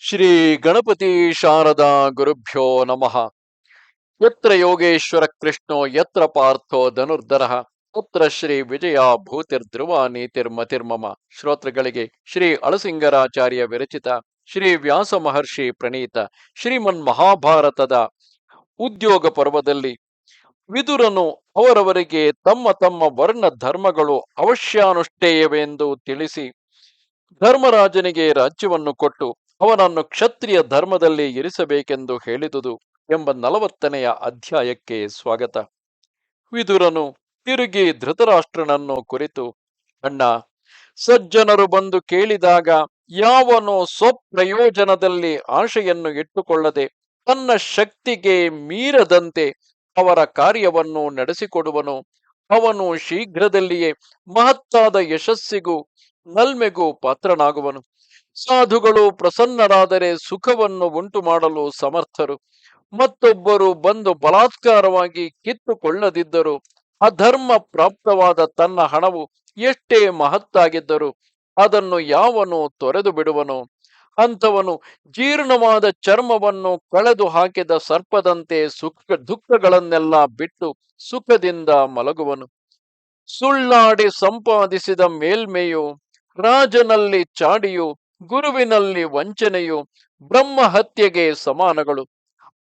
ಶ್ರೀ ಗಣಪತಿ ಶಾರದಾ ಗುರುಭ್ಯೋ ನಮಃ. ಯತ್ರ ಯೋಗೇಶ್ವರ ಕೃಷ್ಣೋ ಯತ್ರ ಪಾರ್ಥೋ ಧನುರ್ಧರಃ ತತ್ರ ಶ್ರೀ ವಿಜಯ ಭೂತಿರ್ಧ್ರುವ ನೀತಿರ್ಮತಿರ್ಮಮ. ಶ್ರೋತೃಗಳಿಗೆ ಶ್ರೀ ಅಳಸಿಂಗರಾಚಾರ್ಯ ವಿರಚಿತ ಶ್ರೀ ವ್ಯಾಸ ಮಹರ್ಷಿ ಪ್ರಣೀತ ಶ್ರೀಮನ್ ಮಹಾಭಾರತದ ಉದ್ಯೋಗ ಪರ್ವದಲ್ಲಿ ವಿದುರನು ಅವರವರಿಗೆ ತಮ್ಮ ತಮ್ಮ ವರ್ಣ ಧರ್ಮಗಳು ಅವಶ್ಯಾನುಷ್ಠೇಯವೆಂದು ತಿಳಿಸಿ ಧರ್ಮರಾಜನಿಗೆ ರಾಜ್ಯವನ್ನು ಕೊಟ್ಟು ಅವನನ್ನು ಕ್ಷತ್ರಿಯ ಧರ್ಮದಲ್ಲಿ ಇರಿಸಬೇಕೆಂದು ಹೇಳಿದುದು ಎಂಬ 40ನೆಯ ಅಧ್ಯಾಯಕ್ಕೆ ಸ್ವಾಗತ. ವಿದುರನು ತಿರುಗಿ ಧೃತರಾಷ್ಟ್ರನನ್ನು ಕುರಿತು, ಅಣ್ಣ, ಸಜ್ಜನರು ಬಂದು ಕೇಳಿದಾಗ ಯಾವನು ಸ್ವಪ್ರಯೋಜನದಲ್ಲಿ ಆಶೆಯನ್ನು ಇಟ್ಟುಕೊಳ್ಳದೆ ತನ್ನ ಶಕ್ತಿಗೆ ಮೀರದಂತೆ ಅವರ ಕಾರ್ಯವನ್ನು ನಡೆಸಿಕೊಡುವನು, ಅವನು ಶೀಘ್ರದಲ್ಲಿಯೇ ಮಹತ್ತಾದ ಯಶಸ್ಸಿಗೂ ನಲ್ಮೆಗೂ ಪಾತ್ರನಾಗುವನು. ಸಾಧುಗಳು ಪ್ರಸನ್ನರಾದರೆ ಸುಖವನ್ನು ಉಂಟು ಮಾಡಲು ಸಮರ್ಥರು. ಮತ್ತೊಬ್ಬರು ಬಂದು ಬಲಾತ್ಕಾರವಾಗಿ ಕಿತ್ತುಕೊಳ್ಳದಿದ್ದರು ಅಧರ್ಮ ಪ್ರಾಪ್ತವಾದ ತನ್ನ ಹಣವು ಎಷ್ಟೇ ಮಹತ್ತಾಗಿದ್ದರೂ ಅದನ್ನು ಯಾವನು ತೊರೆದು ಬಿಡುವನು? ಅಂಥವನು ಜೀರ್ಣವಾದ ಚರ್ಮವನ್ನು ಕಳೆದು ಹಾಕಿದ ಸರ್ಪದಂತೆ ದುಃಖಗಳನ್ನೆಲ್ಲ ಬಿಟ್ಟು ಸುಖದಿಂದ ಮಲಗುವನು. ಸುಳ್ಳಾಡಿ ಸಂಪಾದಿಸಿದ ಮೇಲ್ಮೆಯು, ರಾಜನಲ್ಲಿ ಚಾಡಿಯು, ಗುರುವಿನಲ್ಲಿ ವಂಚನೆಯು ಬ್ರಹ್ಮ ಹತ್ಯೆಗೆ ಸಮಾನಗಳು.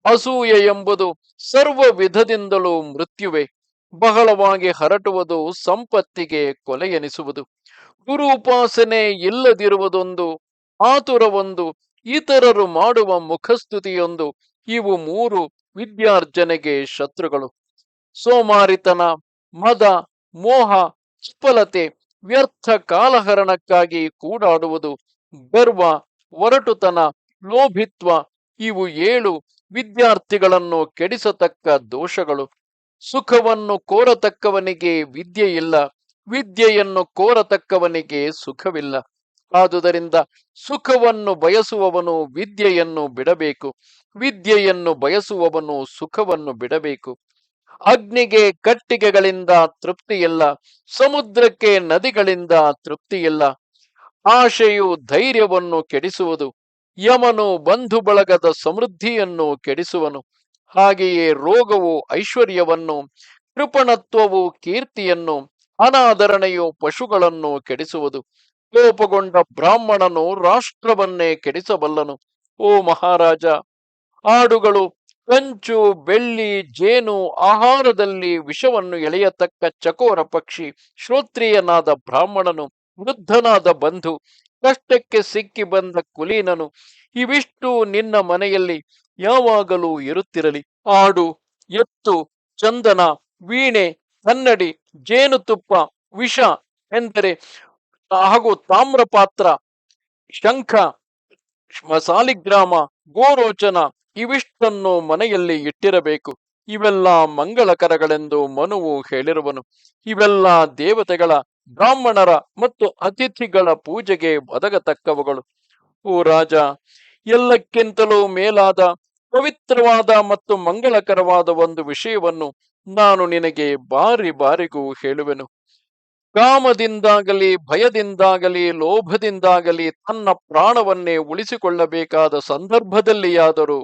ಅಸೂಯೆ ಎಂಬುದು ಸರ್ವ ವಿಧದಿಂದಲೂ ಮೃತ್ಯುವೆ. ಬಹಳವಾಗಿ ಹರಟುವುದು ಸಂಪತ್ತಿಗೆ ಕೊಲೆ ಎನಿಸುವುದು. ಗುರು ಉಪಾಸನೆ ಇಲ್ಲದಿರುವುದೊಂದು, ಆತುರವೊಂದು, ಇತರರು ಮಾಡುವ ಮುಖಸ್ತುತಿಯೊಂದು, ಇವು ಮೂರು ವಿದ್ಯಾರ್ಜನೆಗೆ ಶತ್ರುಗಳು. ಸೋಮಾರಿತನ, ಮದ, ಮೋಹ, ಚಪಲತೆ, ವ್ಯರ್ಥ ಕಾಲಹರಣಕ್ಕಾಗಿ ಕೂಡಾಡುವುದು, ಗರ್ವ, ಒರಟುತನ, ಲೋಭಿತ್ವ, ಇವು 7 ವಿದ್ಯಾರ್ಥಿಗಳನ್ನು ಕೆಡಿಸತಕ್ಕ ದೋಷಗಳು. ಸುಖವನ್ನು ಕೋರತಕ್ಕವನಿಗೆ ವಿದ್ಯೆ ಇಲ್ಲ, ವಿದ್ಯೆಯನ್ನು ಕೋರತಕ್ಕವನಿಗೆ ಸುಖವಿಲ್ಲ. ಆದುದರಿಂದ ಸುಖವನ್ನು ಬಯಸುವವನು ವಿದ್ಯೆಯನ್ನು ಬಿಡಬೇಕು, ವಿದ್ಯೆಯನ್ನು ಬಯಸುವವನು ಸುಖವನ್ನು ಬಿಡಬೇಕು. ಅಗ್ನಿಗೆ ಕಟ್ಟಿಗೆಗಳಿಂದ ತೃಪ್ತಿಯಿಲ್ಲ, ಸಮುದ್ರಕ್ಕೆ ನದಿಗಳಿಂದ ತೃಪ್ತಿಯಿಲ್ಲ. ಆಶೆಯು ಧೈರ್ಯವನ್ನು ಕೆಡಿಸುವುದು, ಯಮನು ಬಂಧು ಬಳಗದ ಸಮೃದ್ಧಿಯನ್ನು ಕೆಡಿಸುವನು. ಹಾಗೆಯೇ ರೋಗವು ಐಶ್ವರ್ಯವನ್ನು, ಕೃಪಣತ್ವವು ಕೀರ್ತಿಯನ್ನು, ಅನಾದರಣೆಯು ಪಶುಗಳನ್ನು ಕೆಡಿಸುವುದು. ಕೋಪಗೊಂಡ ಬ್ರಾಹ್ಮಣನು ರಾಷ್ಟ್ರವನ್ನೇ ಕೆಡಿಸಬಲ್ಲನು. ಓ ಮಹಾರಾಜ, ಆಡುಗಳು, ಕಂಚು, ಬೆಳ್ಳಿ, ಜೇನು, ಆಹಾರದಲ್ಲಿ ವಿಷವನ್ನು ಎಳೆಯತಕ್ಕ ಚಕೋರ ಪಕ್ಷಿ, ಶ್ರೋತ್ರಿಯನಾದ ಬ್ರಾಹ್ಮಣನು, ವೃದ್ಧನಾದ ಬಂಧು, ಕಷ್ಟಕ್ಕೆ ಸಿಕ್ಕಿ ಬಂದ ಕುಲೀನನು, ಇವಿಷ್ಟು ನಿನ್ನ ಮನೆಯಲ್ಲಿ ಯಾವಾಗಲೂ ಇರುತ್ತಿರಲಿ. ಆಡು, ಎತ್ತು, ಚಂದನ, ವೀಣೆ, ಕನ್ನಡಿ, ಜೇನುತುಪ್ಪ, ವಿಷ ಎಂದರೆ ಹಾಗೂ ತಾಮ್ರಪಾತ್ರ, ಶಂಖ, ಸಾಲಿಗ್ರಾಮ, ಗೋರೋಚನ, ಇವಿಷ್ಟನ್ನು ಮನೆಯಲ್ಲಿ ಇಟ್ಟಿರಬೇಕು. ಇವೆಲ್ಲ ಮಂಗಳಕರಗಳೆಂದು ಮನುವು ಹೇಳಿರುವನು. ಇವೆಲ್ಲ ದೇವತೆಗಳ, ಬ್ರಾಹ್ಮಣರ ಮತ್ತು ಅತಿಥಿಗಳ ಪೂಜೆಗೆ ಒದಗತಕ್ಕವುಗಳು. ಓ ರಾಜ, ಎಲ್ಲಕ್ಕಿಂತಲೂ ಮೇಲಾದ, ಪವಿತ್ರವಾದ ಮತ್ತು ಮಂಗಳಕರವಾದ ಒಂದು ವಿಷಯವನ್ನು ನಾನು ನಿನಗೆ ಬಾರಿ ಬಾರಿಗೂ ಹೇಳುವೆನು. ಕಾಮದಿಂದಾಗಲಿ, ಭಯದಿಂದಾಗಲಿ, ಲೋಭದಿಂದಾಗಲಿ ತನ್ನ ಪ್ರಾಣವನ್ನೇ ಉಳಿಸಿಕೊಳ್ಳಬೇಕಾದ ಸಂದರ್ಭದಲ್ಲಿಯಾದರೂ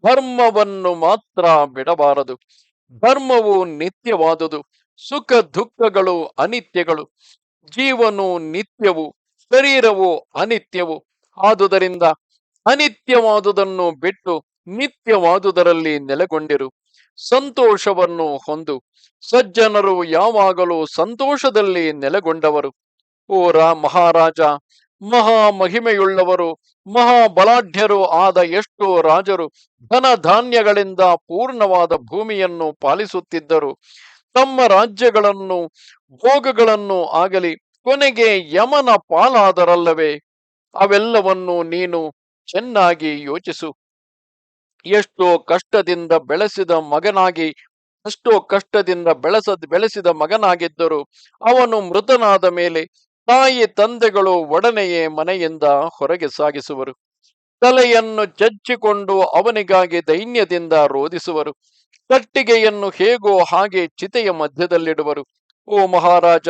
ಧರ್ಮವನ್ನು ಮಾತ್ರ ಬಿಡಬಾರದು. ಧರ್ಮವು ನಿತ್ಯವಾದುದು, ಸುಖ ದುಃಖಗಳು ಅನಿತ್ಯಗಳು. ಜೀವನು ನಿತ್ಯವು, ಶರೀರವು ಅನಿತ್ಯವು. ಆದುದರಿಂದ ಅನಿತ್ಯವಾದುದನ್ನು ಬಿಟ್ಟು ನಿತ್ಯವಾದುದರಲ್ಲಿ ನೆಲೆಗೊಂಡಿರು. ಸಂತೋಷವನ್ನು ಹೊಂದು. ಸಜ್ಜನರು ಯಾವಾಗಲೂ ಸಂತೋಷದಲ್ಲಿ ನೆಲೆಗೊಂಡವರು. ಓ ಮಹಾರಾಜ, ಮಹಾ ಮಹಿಮೆಯುಳ್ಳವರು, ಮಹಾಬಲಾಢ್ಯರು ಆದ ಎಷ್ಟೋ ರಾಜರು ಧನ ಧಾನ್ಯಗಳಿಂದ ಪೂರ್ಣವಾದ ಭೂಮಿಯನ್ನು ಪಾಲಿಸುತ್ತಿದ್ದರು. ತಮ್ಮ ರಾಜ್ಯಗಳನ್ನು, ಭೋಗಗಳನ್ನು ಆಗಲಿ ಕೊನೆಗೆ ಯಮನ ಪಾಲಾದರಲ್ಲವೇ? ಅವೆಲ್ಲವನ್ನು ನೀನು ಚೆನ್ನಾಗಿ ಯೋಚಿಸು. ಎಷ್ಟೋ ಕಷ್ಟದಿಂದ ಬೆಳೆಸಿದ ಮಗನಾಗಿದ್ದರು ಅವನು ಮೃತನಾದ ಮೇಲೆ ತಾಯಿ ತಂದೆಗಳು ಒಡನೆಯೇ ಮನೆಯಿಂದ ಹೊರಗೆ ಸಾಗಿಸುವರು. ತಲೆಯನ್ನು ಚಚ್ಚಿಕೊಂಡು ಅವನಿಗಾಗಿ ದೈನ್ಯದಿಂದ ರೋಧಿಸುವರು. ಕಟ್ಟಿಗೆಯನ್ನು ಹೇಗೋ ಹಾಗೆ ಚಿತೆಯ ಮಧ್ಯದಲ್ಲಿಡುವರು. ಓ ಮಹಾರಾಜ,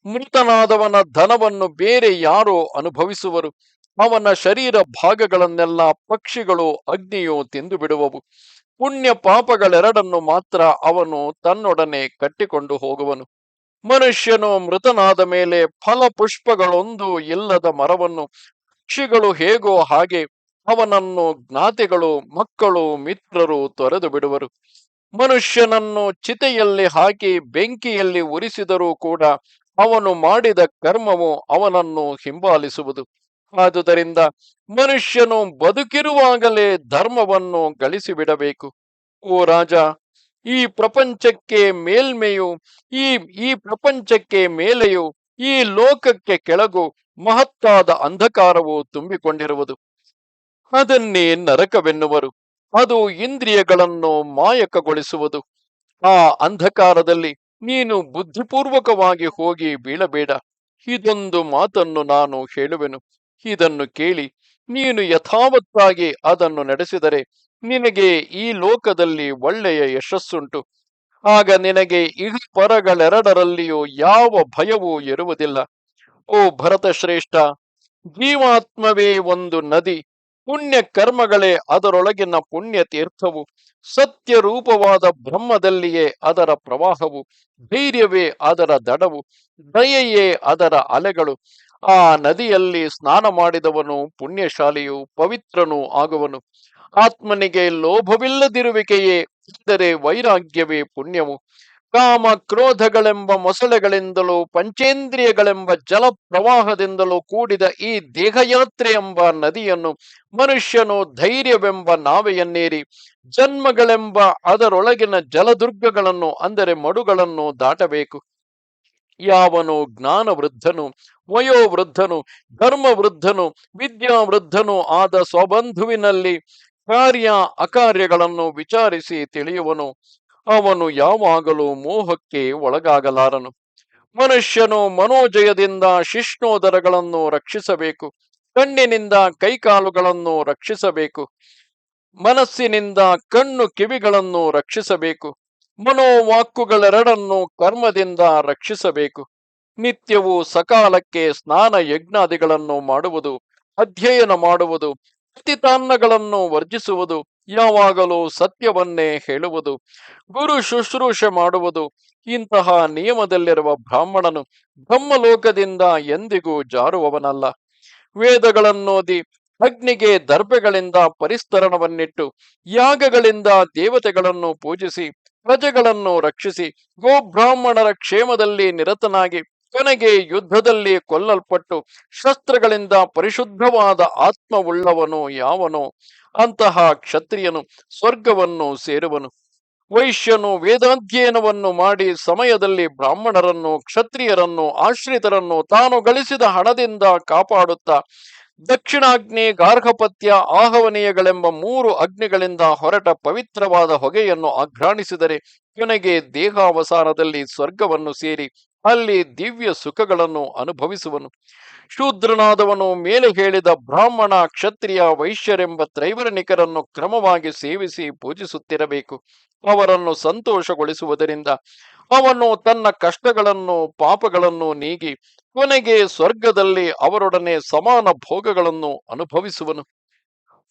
ಮೃತನಾದವನ ಧನವನ್ನು ಬೇರೆ ಯಾರೋ ಅನುಭವಿಸುವರು. ಅವನ ಶರೀರ ಭಾಗಗಳನ್ನೆಲ್ಲ ಪಕ್ಷಿಗಳು ಅಗ್ನಿಯು ತಿಂದು ಬಿಡುವವು. ಪುಣ್ಯ ಪಾಪಗಳೆರಡನ್ನು ಮಾತ್ರ ಅವನು ತನ್ನೊಡನೆ ಕಟ್ಟಿಕೊಂಡು ಹೋಗುವನು. ಮನುಷ್ಯನು ಮೃತನಾದ ಮೇಲೆ ಫಲಪುಷ್ಪಗಳೊಂದು ಇಲ್ಲದ ಮರವನ್ನು ಪಕ್ಷಿಗಳು ಹೇಗೋ ಹಾಗೆ ಅವನನ್ನು ಜ್ಞಾತಿಗಳು, ಮಕ್ಕಳು, ಮಿತ್ರರು ತೊರೆದು ಬಿಡುವರು. ಮನುಷ್ಯನನ್ನು ಚಿತೆಯಲ್ಲಿ ಹಾಕಿ ಬೆಂಕಿಯಲ್ಲಿ ಉರಿಸಿದರೂ ಕೂಡ ಅವನು ಮಾಡಿದ ಕರ್ಮವು ಅವನನ್ನು ಹಿಂಬಾಲಿಸುವುದು. ಆದುದರಿಂದ ಮನುಷ್ಯನು ಬದುಕಿರುವಾಗಲೇ ಧರ್ಮವನ್ನು ಗಳಿಸಿಬಿಡಬೇಕು. ಓ ರಾಜ, ಈ ಪ್ರಪಂಚಕ್ಕೆ ಮೇಲ್ಮೆಯು, ಈ ಈ ಪ್ರಪಂಚಕ್ಕೆ ಮೇಲೆಯು, ಈ ಲೋಕಕ್ಕೆ ಕೆಳಗು ಮಹತ್ತಾದ ಅಂಧಕಾರವು ತುಂಬಿಕೊಂಡಿರುವುದು. ಅದನ್ನೇ ನರಕವೆನ್ನುವರು. ಅದು ಇಂದ್ರಿಯಗಳನ್ನು ಮಾಯಕಗೊಳಿಸುವುದು. ಆ ಅಂಧಕಾರದಲ್ಲಿ ನೀನು ಬುದ್ಧಿಪೂರ್ವಕವಾಗಿ ಹೋಗಿ ಬೀಳಬೇಡ. ಇದೊಂದು ಮಾತನ್ನು ನಾನು ಹೇಳುವೆನು, ಇದನ್ನು ಕೇಳಿ ನೀನು ಯಥಾವತ್ತಾಗಿ ಅದನ್ನು ನಡೆಸಿದರೆ ನಿನಗೆ ಈ ಲೋಕದಲ್ಲಿ ಒಳ್ಳೆಯ ಯಶಸ್ಸುಂಟು. ಆಗ ನಿನಗೆ ಪರಗಳೆರಡರಲ್ಲಿಯೂ ಯಾವ ಭಯವೂ ಇರುವುದಿಲ್ಲ. ಓ ಭರತ ಶ್ರೇಷ್ಠ, ಜೀವಾತ್ಮವೇ ಒಂದು ನದಿ, ಪುಣ್ಯ ಕರ್ಮಗಳೇ ಅದರೊಳಗಿನ ಪುಣ್ಯ ತೀರ್ಥವು, ಸತ್ಯ ರೂಪವಾದ ಬ್ರಹ್ಮದಲ್ಲಿಯೇ ಅದರ ಪ್ರವಾಹವು, ಧೈರ್ಯವೇ ಅದರ ದಡವು, ದಯೆಯೇ ಅದರ ಅಲೆಗಳು. ಆ ನದಿಯಲ್ಲಿ ಸ್ನಾನ ಮಾಡಿದವನು ಪುಣ್ಯಶಾಲಿಯು, ಪವಿತ್ರನೂ ಆಗುವನು. ಆತ್ಮನಿಗೆ ಲೋಭವಿಲ್ಲದಿರುವಿಕೆಯೇ ಇದ್ದರೆ ವೈರಾಗ್ಯವೇ ಪುಣ್ಯವು. ಕಾಮ ಕ್ರೋಧಗಳೆಂಬ ಮೊಸಳೆಗಳಿಂದಲೂ ಪಂಚೇಂದ್ರಿಯಗಳೆಂಬ ಜಲ ಪ್ರವಾಹದಿಂದಲೂ ಕೂಡಿದ ಈ ದೇಹಯಾತ್ರೆ ಎಂಬ ನದಿಯನ್ನು ಮನುಷ್ಯನು ಧೈರ್ಯವೆಂಬ ನಾವೆಯನ್ನೇರಿ ಜನ್ಮಗಳೆಂಬ ಅದರೊಳಗಿನ ಜಲದುರ್ಗಗಳನ್ನು ಅಂದರೆ ಮಡುಗಳನ್ನು ದಾಟಬೇಕು. ಯಾವನು ಜ್ಞಾನವೃದ್ಧನು, ವಯೋವೃದ್ಧನು, ಧರ್ಮವೃದ್ಧನು, ವಿದ್ಯಾವೃದ್ಧನು ಆದ ಸ್ವಬಂಧುವಿನಲ್ಲಿ ಕಾರ್ಯ ಅಕಾರ್ಯಗಳನ್ನು ವಿಚಾರಿಸಿ ತಿಳಿಯುವನು, ಅವನು ಯಾವಾಗಲೂ ಮೋಹಕ್ಕೆ ಒಳಗಾಗಲಾರನು. ಮನುಷ್ಯನು ಮನೋಜಯದಿಂದ ಶಿಷ್ಣೋದರಗಳನ್ನು ರಕ್ಷಿಸಬೇಕು, ಕಣ್ಣಿನಿಂದ ಕೈಕಾಲುಗಳನ್ನು ರಕ್ಷಿಸಬೇಕು, ಮನಸ್ಸಿನಿಂದ ಕಣ್ಣು ಕಿವಿಗಳನ್ನು ರಕ್ಷಿಸಬೇಕು, ಮನೋವಾಕ್ಕುಗಳೆರಡನ್ನು ಕರ್ಮದಿಂದ ರಕ್ಷಿಸಬೇಕು. ನಿತ್ಯವೂ ಸಕಾಲಕ್ಕೆ ಸ್ನಾನ ಯಜ್ಞಾದಿಗಳನ್ನು ಮಾಡುವುದು, ಅಧ್ಯಯನ ಮಾಡುವುದು, ಅತಿತಾನ್ನಗಳನ್ನು ವರ್ಜಿಸುವುದು, ಯಾವಾಗಲೂ ಸತ್ಯವನ್ನೇ ಹೇಳುವುದು, ಗುರು ಶುಶ್ರೂಷೆ ಮಾಡುವುದು. ಇಂತಹ ನಿಯಮದಲ್ಲಿರುವ ಬ್ರಾಹ್ಮಣನು ಬ್ರಹ್ಮಲೋಕದಿಂದ ಎಂದಿಗೂ ಜಾರುವವನಲ್ಲ. ವೇದಗಳನ್ನೋದಿ ಅಗ್ನಿಗೆ ದರ್ಭೆಗಳಿಂದ ಪರಿಸ್ತರಣವನ್ನಿಟ್ಟು ಯಾಗಗಳಿಂದ ದೇವತೆಗಳನ್ನು ಪೂಜಿಸಿ ಪ್ರಜೆಗಳನ್ನು ರಕ್ಷಿಸಿ ಗೋಬ್ರಾಹ್ಮಣರ ಕ್ಷೇಮದಲ್ಲಿ ನಿರತನಾಗಿ ಕೊನೆಗೆ ಯುದ್ಧದಲ್ಲಿ ಕೊಲ್ಲಲ್ಪಟ್ಟು ಶಸ್ತ್ರಗಳಿಂದ ಪರಿಶುದ್ಧವಾದ ಆತ್ಮವುಳ್ಳವನು ಯಾವನೋ ಅಂತಹ ಕ್ಷತ್ರಿಯನು ಸ್ವರ್ಗವನ್ನು ಸೇರುವನು. ವೈಶ್ಯನು ವೇದಾಧ್ಯಯನವನ್ನು ಮಾಡಿ ಸಮಯದಲ್ಲಿ ಬ್ರಾಹ್ಮಣರನ್ನು, ಕ್ಷತ್ರಿಯರನ್ನು, ಆಶ್ರಿತರನ್ನು ತಾನು ಗಳಿಸಿದ ಹಣದಿಂದ ಕಾಪಾಡುತ್ತಾ ದಕ್ಷಿಣಾಗ್ನಿ, ಗಾರ್ಹಪತ್ಯ, ಆಹವನೀಯಗಳೆಂಬ 3 ಅಗ್ನಿಗಳಿಂದ ಹೊರಟ ಪವಿತ್ರವಾದ ಹೊಗೆಯನ್ನು ಆಘ್ರಾಣಿಸಿದರೆ ಕೊನೆಗೆ ದೇಹಾವಸಾನದಲ್ಲಿ ಸ್ವರ್ಗವನ್ನು ಸೇರಿ ಅಲ್ಲಿ ದಿವ್ಯ ಸುಖಗಳನ್ನು ಅನುಭವಿಸುವನು. ಶೂದ್ರನಾದವನು ಮೇಲೆ ಹೇಳಿದ ಬ್ರಾಹ್ಮಣ, ಕ್ಷತ್ರಿಯ, ವೈಶ್ಯರೆಂಬ ತ್ರೈವರ್ಣಿಕರನ್ನು ಕ್ರಮವಾಗಿ ಸೇವಿಸಿ ಪೂಜಿಸುತ್ತಿರಬೇಕು. ಅವರನ್ನು ಸಂತೋಷಗೊಳಿಸುವುದರಿಂದ ಅವನು ತನ್ನ ಕಷ್ಟಗಳನ್ನು, ಪಾಪಗಳನ್ನು ನೀಗಿ ಕೊನೆಗೆ ಸ್ವರ್ಗದಲ್ಲಿ ಅವರೊಡನೆ ಸಮಾನ ಭೋಗಗಳನ್ನು ಅನುಭವಿಸುವನು.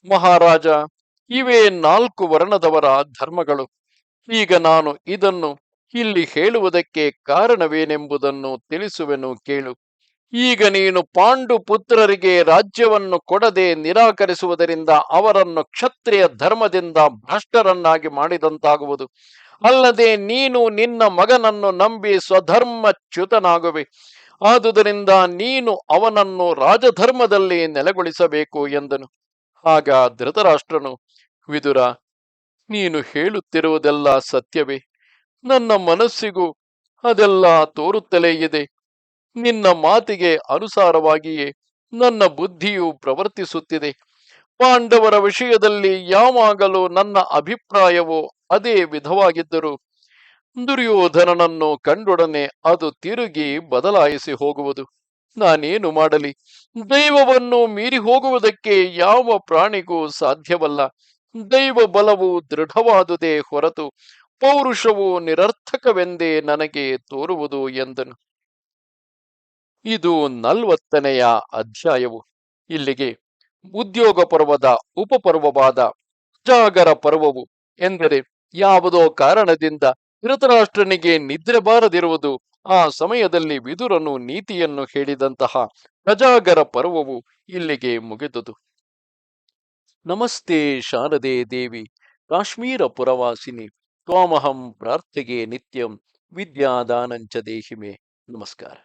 ಮಹಾರಾಜ, ಇವೇ 4 ವರ್ಣದವರ ಧರ್ಮಗಳು. ಈಗ ನಾನು ಇದನ್ನು ಇಲ್ಲಿ ಹೇಳುವುದಕ್ಕೆ ಕಾರಣವೇನೆಂಬುದನ್ನು ತಿಳಿಸುವೆನು, ಕೇಳು. ಈಗ ನೀನು ಪಾಂಡು ಪುತ್ರರಿಗೆ ರಾಜ್ಯವನ್ನು ಕೊಡದೆ ನಿರಾಕರಿಸುವುದರಿಂದ ಅವರನ್ನು ಕ್ಷತ್ರಿಯ ಧರ್ಮದಿಂದ ಭ್ರಷ್ಟರನ್ನಾಗಿ ಮಾಡಿದಂತಾಗುವುದು. ಅಲ್ಲದೆ ನೀನು ನಿನ್ನ ಮಗನನ್ನು ನಂಬಿ ಸ್ವಧರ್ಮಚ್ಯುತನಾಗುವೆ. ಆದುದರಿಂದ ನೀನು ಅವನನ್ನು ರಾಜಧರ್ಮದಲ್ಲಿ ನೆಲೆಗೊಳಿಸಬೇಕು ಎಂದನು. ಆಗ ಧೃತರಾಷ್ಟ್ರನು, ವಿದುರ, ನೀನು ಹೇಳುತ್ತಿರುವುದೆಲ್ಲ ಸತ್ಯವೇ. ನನ್ನ ಮನಸ್ಸಿಗೂ ಅದೆಲ್ಲ ತೋರುತ್ತಲೇ ಇದೆ. ನಿನ್ನ ಮಾತಿಗೆ ಅನುಸಾರವಾಗಿಯೇ ನನ್ನ ಬುದ್ಧಿಯು ಪ್ರವರ್ತಿಸುತ್ತಿದೆ. ಪಾಂಡವರ ವಿಷಯದಲ್ಲಿ ಯಾವಾಗಲೂ ನನ್ನ ಅಭಿಪ್ರಾಯವು ಅದೇ ವಿಧವಾಗಿದ್ದರೂ ದುರ್ಯೋಧನನನ್ನು ಕಂಡೊಡನೆ ಅದು ತಿರುಗಿ ಬದಲಾಯಿಸಿ ಹೋಗುವುದು. ನಾನೇನು ಮಾಡಲಿ? ದೈವವನ್ನು ಮೀರಿ ಹೋಗುವುದಕ್ಕೆ ಯಾವ ಪ್ರಾಣಿಗೂ ಸಾಧ್ಯವಲ್ಲ. ದೈವ ಬಲವು ದೃಢವಾದುದೇ ಹೊರತು ಪೌರುಷವು ನಿರರ್ಥಕವೆಂದೇ ನನಗೆ ತೋರುವುದು ಎಂದನು. ಇದು 40ನೆಯ ಅಧ್ಯಾಯವು. ಇಲ್ಲಿಗೆ ಉದ್ಯೋಗ ಪರ್ವದ ಉಪಪರ್ವವಾದ ಅಜಾಗರ ಪರ್ವವು ಎಂದರೆ ಯಾವುದೋ ಕಾರಣದಿಂದ ಧೃತರಾಷ್ಟ್ರನಿಗೆ ನಿದ್ರೆ ಬಾರದಿರುವುದು ಆ ಸಮಯದಲ್ಲಿ ವಿದುರನು ನೀತಿಯನ್ನು ಹೇಳಿದಂತಹ ಅಜಾಗರ ಪರ್ವವು ಇಲ್ಲಿಗೆ ಮುಗಿದುದು. ನಮಸ್ತೆ ಶಾರದೆ ದೇವಿ ಕಾಶ್ಮೀರ ಪುರವಾಸಿನಿ ತ್ವಾಮಹಂ ಪ್ರಾರ್ಥೆಗೆ ನಿತ್ಯಂ ವಿದ್ಯಾದಾನಂಚ ದೇಹಿಮೆ. ನಮಸ್ಕಾರ.